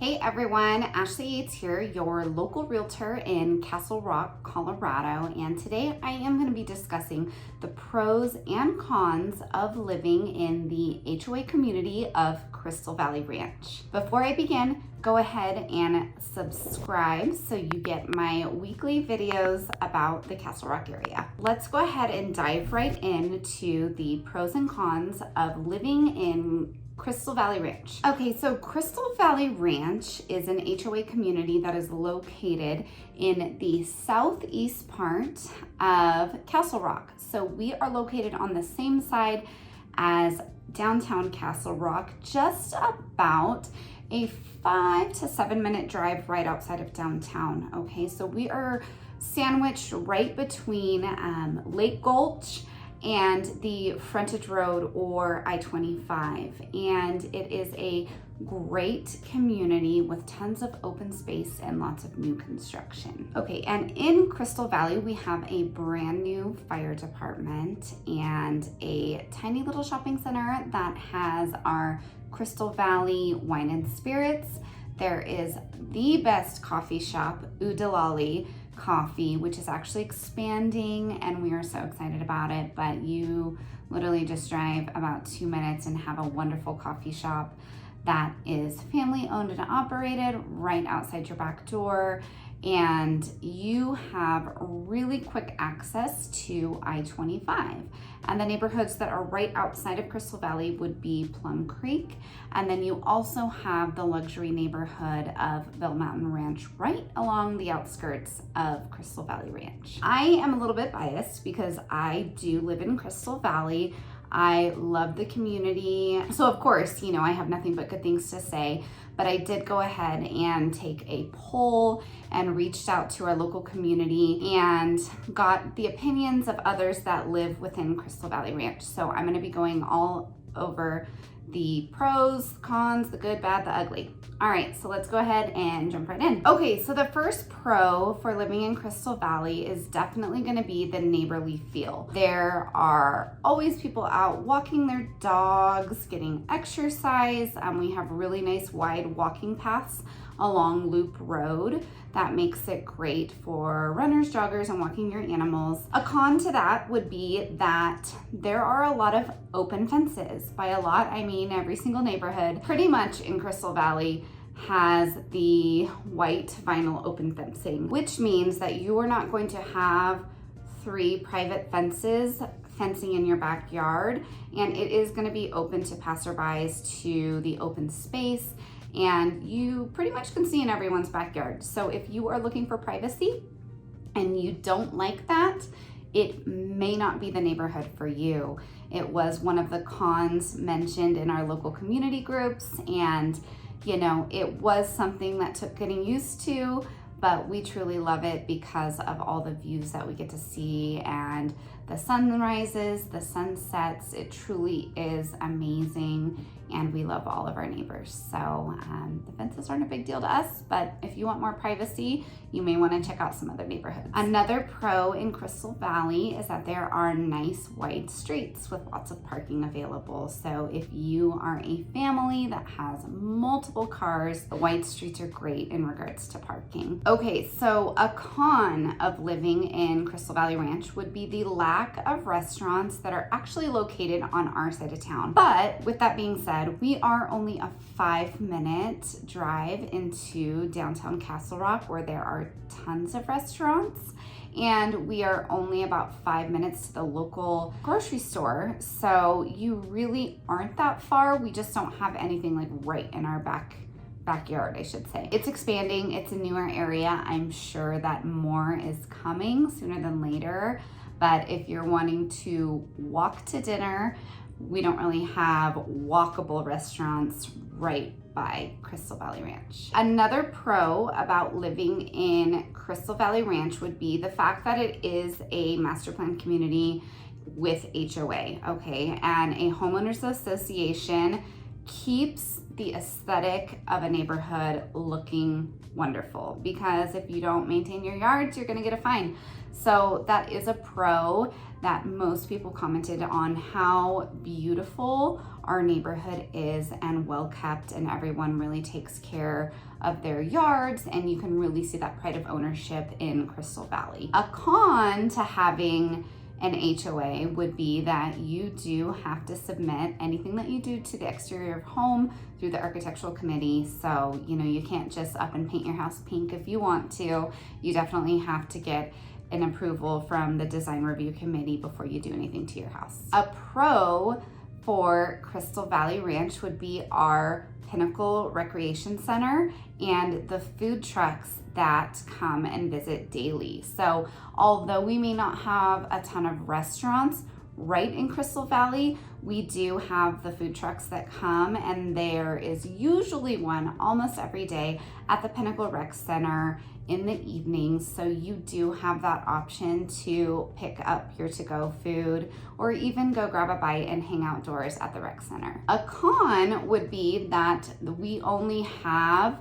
Hey everyone, Ashley Yates here, your local realtor in Castle Rock, Colorado, and today I am going to be discussing the pros and cons of living in the HOA community of Crystal Valley Ranch. Before I begin, go ahead and subscribe so you get my weekly videos about the Castle Rock area. Let's go ahead and dive right into the pros and cons of living in Crystal Valley Ranch. Okay, so Crystal Valley Ranch is an HOA community that is located in the southeast part of Castle Rock. So we are located on the same side as downtown Castle Rock, just about a 5 to 7 minute drive right outside of downtown. Okay, so we are sandwiched right between Lake Gulch and the frontage road or I-25, and it is a great community with tons of open space and lots of new construction. Okay, and in Crystal Valley we have a brand new fire department and a tiny little shopping center that has our Crystal Valley Wine and Spirits. There is the best coffee shop, Udalali Coffee, which is actually expanding, and we are so excited about it. But you literally just drive about 2 minutes and have a wonderful coffee shop that is family owned and operated right outside your back door, and you have really quick access to I-25. And the neighborhoods that are right outside of Crystal Valley would be Plum Creek, and then you also have the luxury neighborhood of Bell Mountain Ranch right along the outskirts of Crystal Valley Ranch. I am a little bit biased because I do live in Crystal Valley. I love the community. So of course, I have nothing but good things to say, but I did go ahead and take a poll and reached out to our local community and got the opinions of others that live within Crystal Valley Ranch. So I'm gonna be going all over the pros, cons, the good, bad, the ugly. All right, so let's go ahead and jump right in. Okay, so the first pro for living in Crystal Valley is definitely gonna be the neighborly feel. There are always people out walking their dogs, getting exercise. We have really nice wide walking paths along Loop Road. That makes it great for runners, joggers, and walking your animals. A con to that would be that there are a lot of open fences. By a lot, I mean every single neighborhood pretty much in Crystal Valley has the white vinyl open fencing, which means that you are not going to have 3 private fencing in your backyard, and it is going to be open to passerbys to the open space, and you pretty much can see in everyone's backyard. So if you are looking for privacy and you don't like that, it may not be the neighborhood for you. It was one of the cons mentioned in our local community groups, and it was something that took getting used to, but we truly love it because of all the views that we get to see and the sunrises, the sunsets. It truly is amazing, and we love all of our neighbors. So the fences aren't a big deal to us, but if you want more privacy, you may want to check out some other neighborhoods. Another pro in Crystal Valley is that there are nice wide streets with lots of parking available. So if you are a family that has multiple cars, the wide streets are great in regards to parking. Okay, so a con of living in Crystal Valley Ranch would be the lack of restaurants that are actually located on our side of town. But with that being said, we are only a 5-minute drive into downtown Castle Rock, where there are tons of restaurants, and we are only about 5 minutes to the local grocery store. So you really aren't that far. We just don't have anything like right in our backyard, I should say. It's expanding, it's a newer area. I'm sure that more is coming sooner than later, but if you're wanting to walk to dinner, we don't really have walkable restaurants right by Crystal Valley Ranch. Another pro about living in Crystal Valley Ranch would be the fact that it is a master plan community with HOA, okay? And a homeowners association keeps the aesthetic of a neighborhood looking wonderful, because if you don't maintain your yards, you're going to get a fine. So that is a pro that most people commented on, how beautiful our neighborhood is and well kept, and everyone really takes care of their yards, and you can really see that pride of ownership in Crystal Valley. A con to having an HOA would be that you do have to submit anything that you do to the exterior of home through the architectural committee. So, you know, you can't just up and paint your house pink if you want to. You definitely have to get an approval from the design review committee before you do anything to your house. A pro for Crystal Valley Ranch would be our Pinnacle Recreation Center and the food trucks that come and visit daily. So although we may not have a ton of restaurants right in Crystal Valley, we do have the food trucks that come, and there is usually one almost every day at the Pinnacle Rec Center in the evenings. So you do have that option to pick up your to-go food or even go grab a bite and hang outdoors at the rec center. A con would be that we only have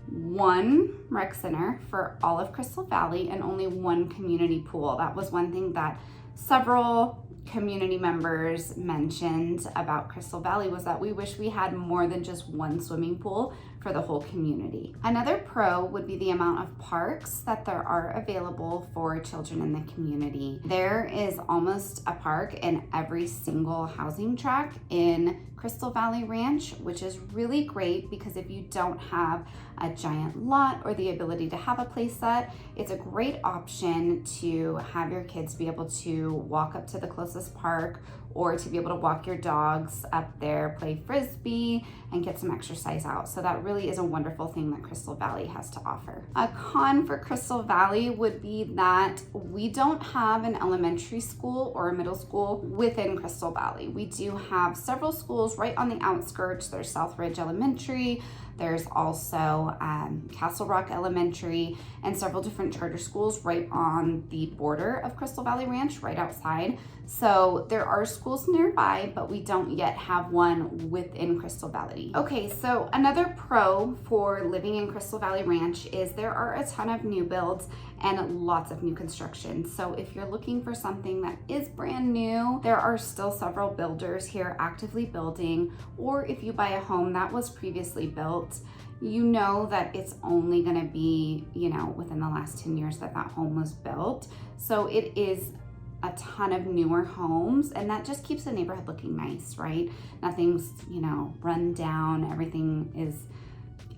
one rec center for all of Crystal Valley and only one community pool. That was one thing that several community members mentioned about Crystal Valley, was that we wish we had more than just one swimming pool for the whole community. Another pro would be the amount of parks that there are available for children in the community. There is almost a park in every single housing tract in Crystal Valley Ranch, which is really great, because if you don't have a giant lot or the ability to have a play set, it's a great option to have your kids be able to walk up to the closest park, or to be able to walk your dogs up there, play frisbee, and get some exercise out. So that really is a wonderful thing that Crystal Valley has to offer. A con for Crystal Valley would be that we don't have an elementary school or a middle school within Crystal Valley. We do have several schools right on the outskirts. There's South Ridge Elementary, there's also Castle Rock Elementary, and several different charter schools right on the border of Crystal Valley Ranch, right outside. So there are schools nearby, but we don't yet have one within Crystal Valley. Okay, so another pro for living in Crystal Valley Ranch is there are a ton of new builds and lots of new construction. So if you're looking for something that is brand new, there are still several builders here actively building, or if you buy a home that was previously built, you know that it's only gonna be, you know, within the last 10 years that that home was built. So it is a ton of newer homes, and that just keeps the neighborhood looking nice, right? Nothing's, you know, run down, everything is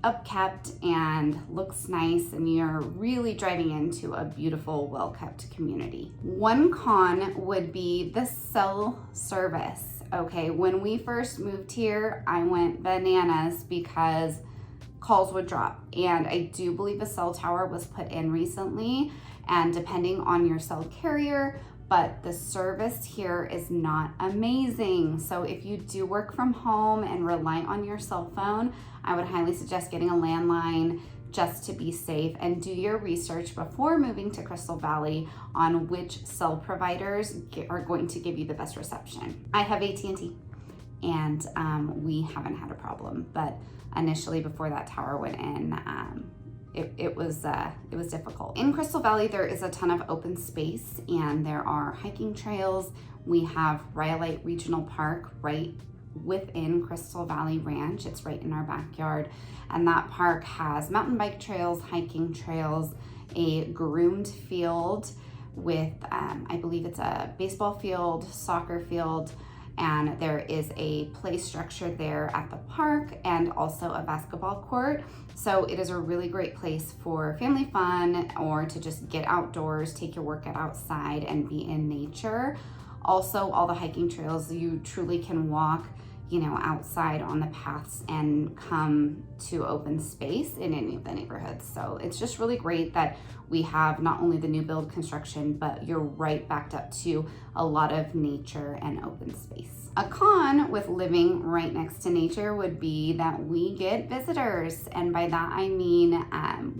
upkept and looks nice, and you're really driving into a beautiful, well-kept community. One con would be the cell service. Okay, when we first moved here, I went bananas because calls would drop, and I do believe a cell tower was put in recently, and depending on your cell carrier, but the service here is not amazing. So if you do work from home and rely on your cell phone, I would highly suggest getting a landline just to be safe, and do your research before moving to Crystal Valley on which cell providers are going to give you the best reception. I have AT&T, and we haven't had a problem, but initially before that tower went in, it was difficult. In Crystal Valley, there is a ton of open space, and there are hiking trails. We have RHYOLITE Regional Park right within Crystal Valley Ranch. It's right in our backyard, and that park has mountain bike trails, hiking trails, a groomed field with I believe it's a baseball field, soccer field, and there is a play structure there at the park, and also a basketball court. So it is a really great place for family fun, or to just get outdoors, take your workout outside, and be in nature. Also, all the hiking trails, you truly can walk, you know, outside on the paths and come to open space in any of the neighborhoods. So it's just really great that we have not only the new build construction, but you're right backed up to a lot of nature and open space. A con with living right next to nature would be that we get visitors. And by that I mean,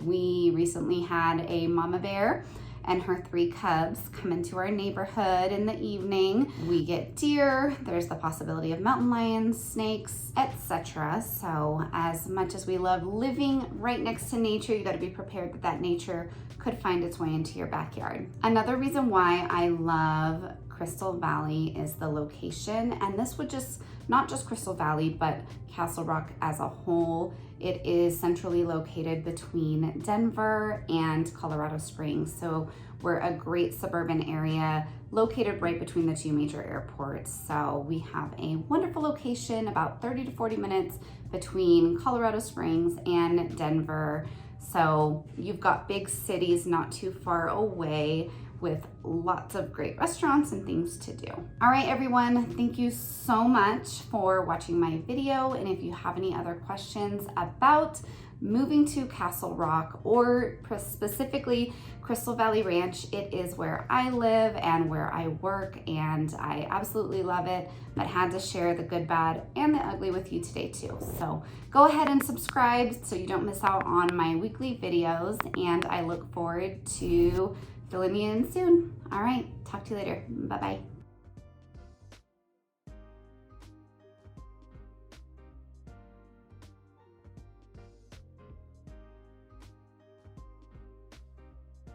we recently had a mama bear, and her 3 cubs come into our neighborhood in the evening. We get deer, there's the possibility of mountain lions, snakes, etc. So as much as we love living right next to nature, you got to be prepared that that nature could find its way into your backyard. Another reason why I love Crystal Valley is the location, and this would just not just Crystal Valley but Castle Rock as a whole. It is centrally located between Denver and Colorado Springs, so we're a great suburban area located right between the 2 major airports. So we have a wonderful location about 30 to 40 minutes between Colorado Springs and Denver. So you've got big cities not too far away with lots of great restaurants and things to do. All right, everyone, thank you so much for watching my video. And if you have any other questions about moving to Castle Rock or specifically Crystal Valley Ranch, it is where I live and where I work, and I absolutely love it, but had to share the good, bad, and the ugly with you today too. So go ahead and subscribe so you don't miss out on my weekly videos, and I look forward to filling you in soon. All right, talk to you later. Bye-bye.